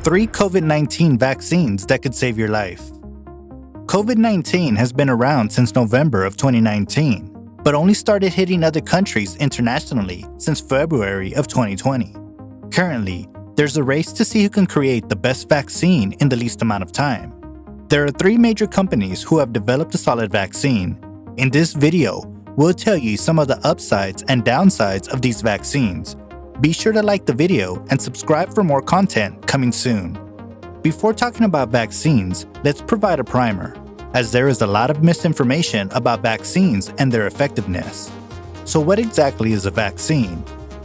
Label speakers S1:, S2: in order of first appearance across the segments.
S1: 3 COVID-19 vaccines that could save your life. COVID-19 has been around since November of 2019, but only started hitting other countries internationally since February of 2020. Currently, there's a race to see who can create the best vaccine in the least amount of time. There are 3 major companies who have developed a solid vaccine. In this video, we'll tell you some of the upsides and downsides of these vaccines. Be sure to like the video and subscribe for more content coming soon. Before talking about vaccines, let's provide a primer, as there is a lot of misinformation about vaccines and their effectiveness. So what exactly is a vaccine?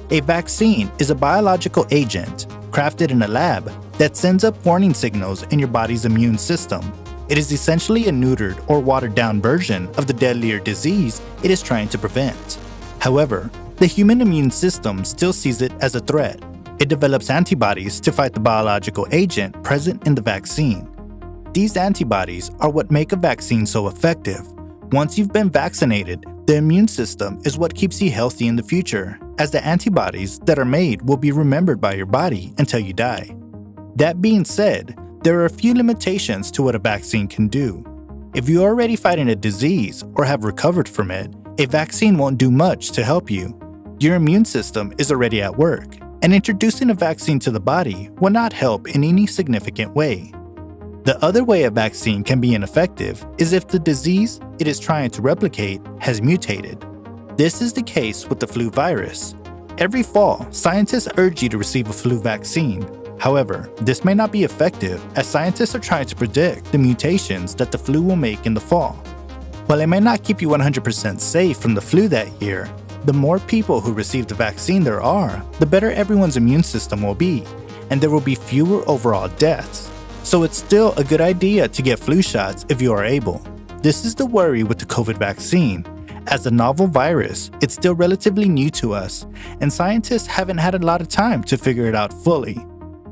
S1: A vaccine is a biological agent crafted in a lab that sends up warning signals in your body's immune system. It is essentially a neutered or watered-down version of the deadlier disease it is trying to prevent. However, the human immune system still sees it as a threat. It develops antibodies to fight the biological agent present in the vaccine. These antibodies are what make a vaccine so effective. Once you've been vaccinated, the immune system is what keeps you healthy in the future, as the antibodies that are made will be remembered by your body until you die. That being said, there are a few limitations to what a vaccine can do. If you're already fighting a disease or have recovered from it, a vaccine won't do much to help you. Your immune system is already at work, and introducing a vaccine to the body will not help in any significant way. The other way a vaccine can be ineffective is if the disease it is trying to replicate has mutated. This is the case with the flu virus. Every fall, scientists urge you to receive a flu vaccine. However, this may not be effective as scientists are trying to predict the mutations that the flu will make in the fall. While it may not keep you 100% safe from the flu that year, the more people who receive the vaccine there are, the better everyone's immune system will be, and there will be fewer overall deaths. So it's still a good idea to get flu shots if you are able. This is the worry with the COVID vaccine. As a novel virus, it's still relatively new to us, and scientists haven't had a lot of time to figure it out fully.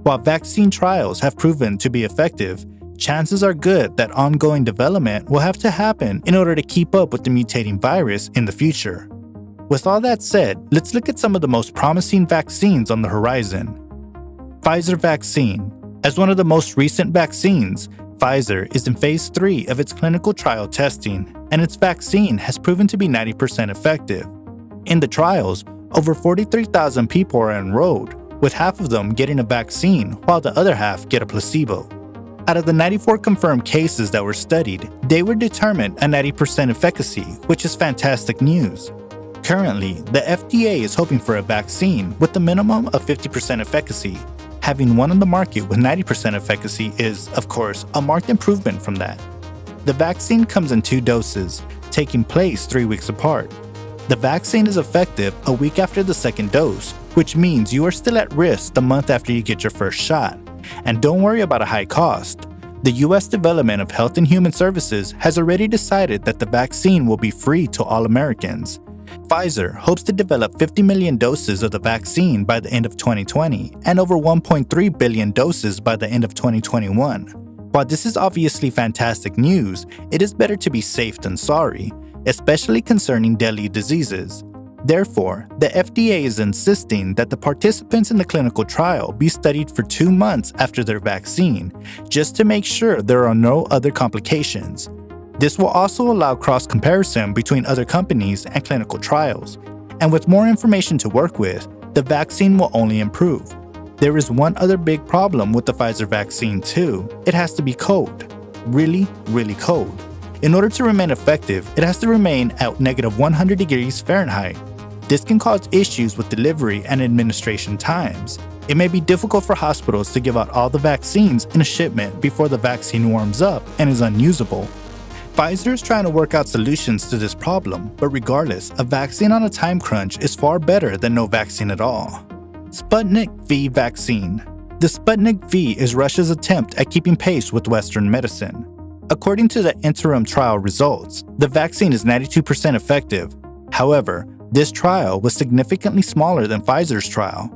S1: While vaccine trials have proven to be effective, chances are good that ongoing development will have to happen in order to keep up with the mutating virus in the future. With all that said, let's look at some of the most promising vaccines on the horizon. Pfizer vaccine. As one of the most recent vaccines, Pfizer is in phase 3 of its clinical trial testing, and its vaccine has proven to be 90% effective. In the trials, over 43,000 people are enrolled, with half of them getting a vaccine while the other half get a placebo. Out of the 94 confirmed cases that were studied, they were determined a 90% efficacy, which is fantastic news. Currently, the FDA is hoping for a vaccine with a minimum of 50% efficacy. Having one on the market with 90% efficacy is, of course, a marked improvement from that. The vaccine comes in 2 doses, taking place 3 weeks apart. The vaccine is effective a week after the second dose, which means you are still at risk the month after you get your first shot. And don't worry about a high cost. The U.S. Department of Health and Human Services has already decided that the vaccine will be free to all Americans. Pfizer hopes to develop 50 million doses of the vaccine by the end of 2020 and over 1.3 billion doses by the end of 2021. While this is obviously fantastic news, it is better to be safe than sorry, especially concerning deadly diseases. Therefore, the FDA is insisting that the participants in the clinical trial be studied for 2 months after their vaccine, just to make sure there are no other complications. This will also allow cross-comparison between other companies and clinical trials, and with more information to work with, the vaccine will only improve. There is one other big problem with the Pfizer vaccine too. It has to be cold. Really, really cold. In order to remain effective, it has to remain at -100 degrees Fahrenheit. This can cause issues with delivery and administration times. It may be difficult for hospitals to give out all the vaccines in a shipment before the vaccine warms up and is unusable. Pfizer is trying to work out solutions to this problem, but regardless, a vaccine on a time crunch is far better than no vaccine at all. Sputnik V vaccine. The Sputnik V is Russia's attempt at keeping pace with Western medicine. According to the interim trial results, the vaccine is 92% effective. However, this trial was significantly smaller than Pfizer's trial.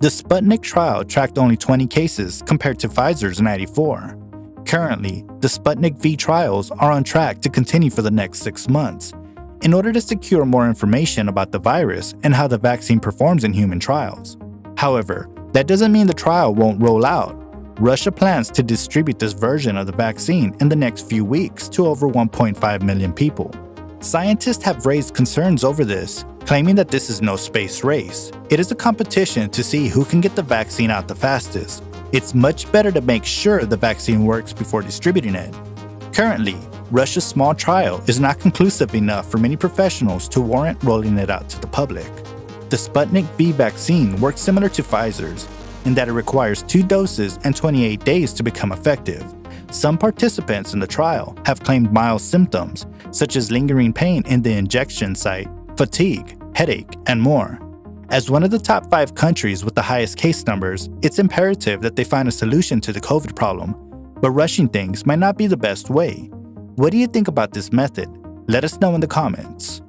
S1: The Sputnik trial tracked only 20 cases compared to Pfizer's 94. Currently, the Sputnik V trials are on track to continue for the next 6 months. In order to secure more information about the virus and how the vaccine performs in human trials. However, that doesn't mean the trial won't roll out. Russia plans to distribute this version of the vaccine in the next few weeks to over 1.5 million people. Scientists have raised concerns over this, claiming that this is no space race. It is a competition to see who can get the vaccine out the fastest. It's much better to make sure the vaccine works before distributing it. Currently, Russia's small trial is not conclusive enough for many professionals to warrant rolling it out to the public. The Sputnik V vaccine works similar to Pfizer's, in that it requires 2 doses and 28 days to become effective. Some participants in the trial have claimed mild symptoms, such as lingering pain in the injection site, fatigue, headache, and more. As one of the top 5 countries with the highest case numbers, it's imperative that they find a solution to the COVID problem, but rushing things might not be the best way. What do you think about this method? Let us know in the comments.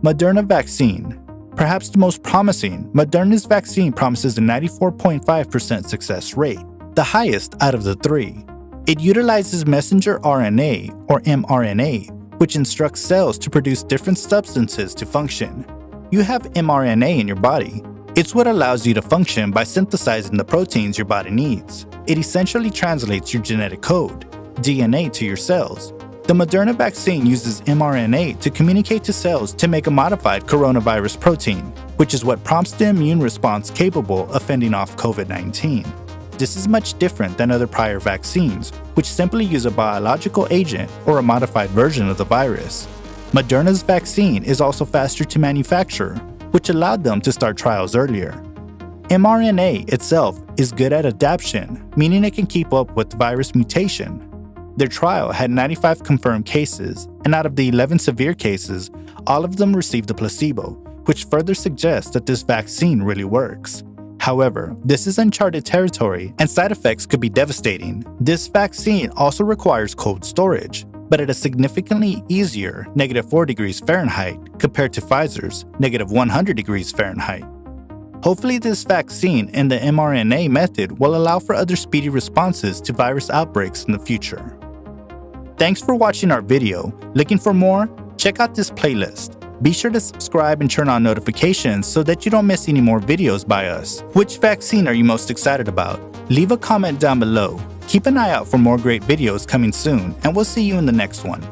S1: Moderna vaccine. Perhaps the most promising, Moderna's vaccine promises a 94.5% success rate, the highest out of the 3. It utilizes messenger RNA, or mRNA, which instructs cells to produce different substances to function. You have mRNA in your body. It's what allows you to function by synthesizing the proteins your body needs. It essentially translates your genetic code, DNA, to your cells. The Moderna vaccine uses mRNA to communicate to cells to make a modified coronavirus protein, which is what prompts the immune response capable of fending off COVID-19. This is much different than other prior vaccines, which simply use a biological agent or a modified version of the virus. Moderna's vaccine is also faster to manufacture, which allowed them to start trials earlier. mRNA itself is good at adaptation, meaning it can keep up with virus mutation. Their trial had 95 confirmed cases, and out of the 11 severe cases, all of them received a placebo, which further suggests that this vaccine really works. However, this is uncharted territory, and side effects could be devastating. This vaccine also requires cold storage, but at a significantly easier -4 degrees Fahrenheit compared to Pfizer's -100 degrees Fahrenheit. Hopefully this vaccine and the mRNA method will allow for other speedy responses to virus outbreaks in the future. Thanks for watching our video. Looking for more? Check out this playlist. Be sure to subscribe and turn on notifications so that you don't miss any more videos by us. Which vaccine are you most excited about? Leave a comment down below. Keep an eye out for more great videos coming soon, and we'll see you in the next one.